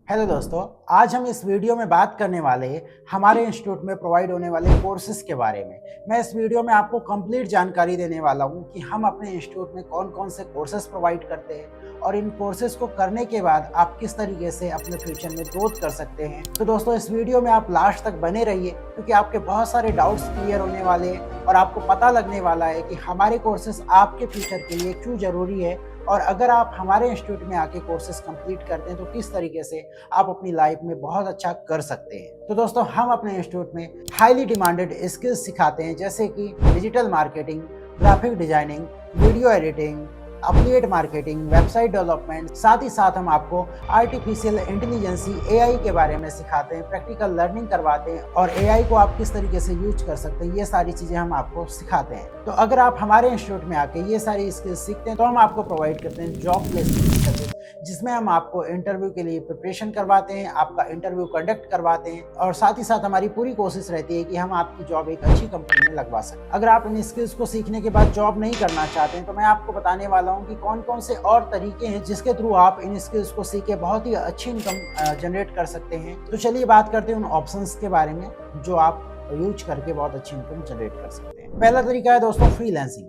Hello दोस्तों, आज हम इस वीडियो में बात करने वाले हैं हमारे इंस्टीट्यूट में प्रोवाइड होने वाले कोर्सेज के बारे में। मैं इस वीडियो में आपको कंप्लीट जानकारी देने वाला हूं कि हम अपने इंस्टीट्यूट में कौन कौन से कोर्सेज प्रोवाइड करते हैं और इन कोर्सेज को करने के बाद आप किस तरीके से अपने फ्यूचर में ग्रोथ कर सकते हैं। तो दोस्तों, इस वीडियो में आप लास्ट तक बने रहिए क्योंकि आपके बहुत सारे डाउट्स क्लियर होने वाले हैं और आपको पता लगने वाला है कि हमारे कोर्सेज आपके फ्यूचर के लिए क्यों ज़रूरी है और अगर आप हमारे इंस्टीट्यूट में आके कोर्सेज कंप्लीट करते हैं तो किस तरीके से आप अपनी लाइफ में बहुत अच्छा कर सकते हैं। तो दोस्तों, हम अपने इंस्टीट्यूट में हाईली डिमांडेड स्किल्स सिखाते हैं जैसे कि digital marketing, graphic designing, video editing, affiliate marketing, website development. साथ ही साथ हम आपको आर्टिफिशियल इंटेलिजेंसी एआई के बारे में सिखाते हैं, प्रैक्टिकल लर्निंग करवाते हैं और एआई को आप किस तरीके से यूज कर सकते हैं, ये सारी चीजें हम आपको सिखाते हैं। तो अगर आप हमारे इंस्टीट्यूट में आके ये सारी स्किल्स सीखते हैं तो हम आपको प्रोवाइड करते हैं जॉब प्लेसमेंट सर्विस, जिसमें हम आपको इंटरव्यू के लिए प्रिपरेशन करवाते हैं, आपका इंटरव्यू कंडक्ट करवाते हैं और साथ ही साथ हमारी पूरी कोशिश रहती है कि हम आपकी जॉब एक अच्छी कंपनी में लगवा सकें। अगर आप इन स्किल्स को सीखने के बाद जॉब नहीं करना चाहते हैं तो मैं आपको बताने वाला हूं कि कौन कौन से और तरीके हैं जिसके थ्रू आप इन स्किल्स को सीख के बहुत ही अच्छी इनकम जनरेट कर सकते हैं। तो चलिए बात करते हैं उन ऑप्शंस के बारे में जो आप यूज करके बहुत अच्छी इनकम जनरेट कर सकते हैं। पहला तरीका है दोस्तों फ्रीलांसिंग।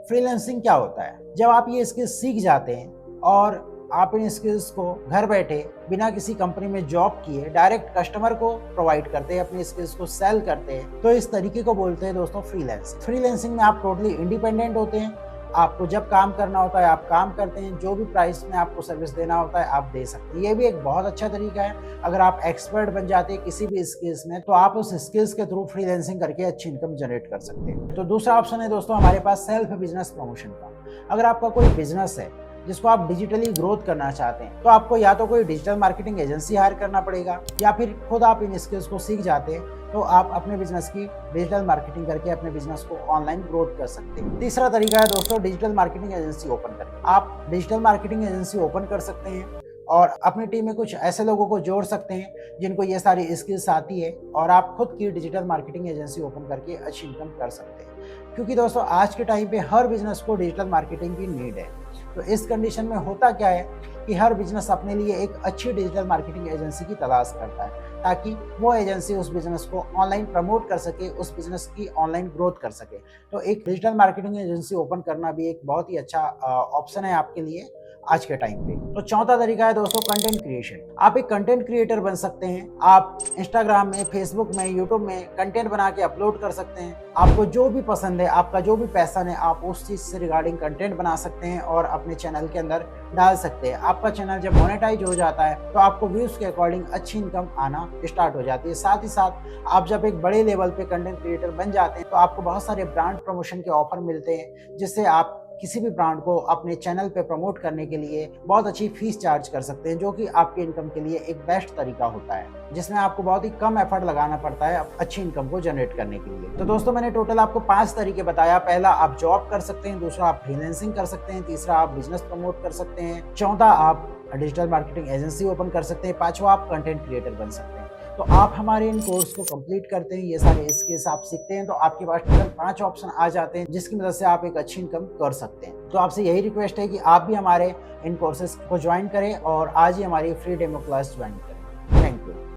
फ्रीलांसिंग क्या होता है? जब आप ये स्किल्स सीख जाते हैं और आप इन स्किल्स को घर बैठे बिना किसी कंपनी में जॉब किए डायरेक्ट कस्टमर को प्रोवाइड करते हैं, अपने स्किल्स को सेल करते हैं, तो इस तरीके को बोलते हैं दोस्तों फ्रीलांसिंग। फ्रीलांसिंग में आप टोटली इंडिपेंडेंट होते हैं, आपको जब काम करना होता है आप काम करते हैं, जो भी प्राइस में आपको सर्विस देना होता है आप दे सकते हैं। ये भी एक बहुत अच्छा तरीका है। अगर आप एक्सपर्ट बन जाते हैं किसी भी स्किल्स में तो आप उस स्किल्स के थ्रू फ्रीलांसिंग करके अच्छी इनकम जनरेट कर सकते हैं। तो दूसरा ऑप्शन है दोस्तों हमारे पास सेल्फ बिजनेस प्रमोशन का। अगर आपका कोई बिजनेस है जिसको आप डिजिटली ग्रोथ करना चाहते हैं तो आपको या तो कोई डिजिटल मार्केटिंग एजेंसी हायर करना पड़ेगा या फिर खुद आप इन स्किल्स को सीख जाते हैं तो आप अपने बिजनेस की डिजिटल मार्केटिंग करके अपने बिजनेस को ऑनलाइन ग्रोथ कर सकते हैं। तीसरा तरीका है दोस्तों डिजिटल मार्केटिंग एजेंसी ओपन करके। आप डिजिटल मार्केटिंग एजेंसी ओपन कर सकते हैं और अपनी टीम में कुछ ऐसे लोगों को जोड़ सकते हैं जिनको ये सारी स्किल्स आती है और आप खुद की डिजिटल मार्केटिंग एजेंसी ओपन करके अच्छी इनकम कर सकते हैं। क्योंकि दोस्तों आज के टाइम पे हर बिजनेस को डिजिटल मार्केटिंग की नीड है। तो इस कंडीशन में होता क्या है कि हर बिजनेस अपने लिए एक अच्छी डिजिटल मार्केटिंग एजेंसी की तलाश करता है ताकि वो एजेंसी उस बिजनेस को ऑनलाइन प्रमोट कर सके, उस बिजनेस की ऑनलाइन ग्रोथ कर सके। तो एक डिजिटल मार्केटिंग एजेंसी ओपन करना भी एक बहुत ही अच्छा ऑप्शन है आपके लिए आज के टाइम पे। तो चौथा तरीका है दोस्तों कंटेंट क्रिएशन। आप एक कंटेंट क्रिएटर बन सकते हैं। आप इंस्टाग्राम में, फेसबुक में, यूट्यूब में कंटेंट बना के अपलोड कर सकते हैं। आपको जो भी पसंद है, आपका जो भी पैशन है, आप उस चीज से रिगार्डिंग कंटेंट बना सकते हैं और अपने चैनल के अंदर डाल सकते हैं। आपका चैनल जब मोनेटाइज हो जाता है तो आपको व्यूज के अकॉर्डिंग अच्छी इनकम आना स्टार्ट हो जाती है। साथ ही साथ आप जब एक बड़े लेवल पे कंटेंट क्रिएटर बन जाते हैं तो आपको बहुत सारे ब्रांड प्रमोशन के ऑफर मिलते हैं जिससे आप किसी भी ब्रांड को अपने चैनल पे प्रमोट करने के लिए बहुत अच्छी फीस चार्ज कर सकते हैं, जो कि आपके इनकम के लिए एक बेस्ट तरीका होता है जिसमें आपको बहुत ही कम एफर्ट लगाना पड़ता है अच्छी इनकम को जनरेट करने के लिए। तो दोस्तों मैंने टोटल आपको 5 तरीके बताया। पहला आप जॉब कर सकते हैं, दूसरा आप फ्रीलांसिंग कर सकते हैं, तीसरा आप बिजनेस प्रमोट कर सकते हैं, चौथा आप डिजिटल मार्केटिंग एजेंसी ओपन कर सकते हैं, पांचवा आप कंटेंट क्रिएटर बन सकते हैं। तो आप हमारे इन कोर्स को कंप्लीट करते हैं, ये सारे स्किल्स आप सीखते हैं तो आपके पास टोटल 5 ऑप्शन आ जाते हैं जिसकी मदद से आप एक अच्छी इनकम कर सकते हैं। तो आपसे यही रिक्वेस्ट है कि आप भी हमारे इन कोर्सेज को ज्वाइन करें और आज ही हमारी फ्री डेमो क्लास ज्वाइन करें। Thank you.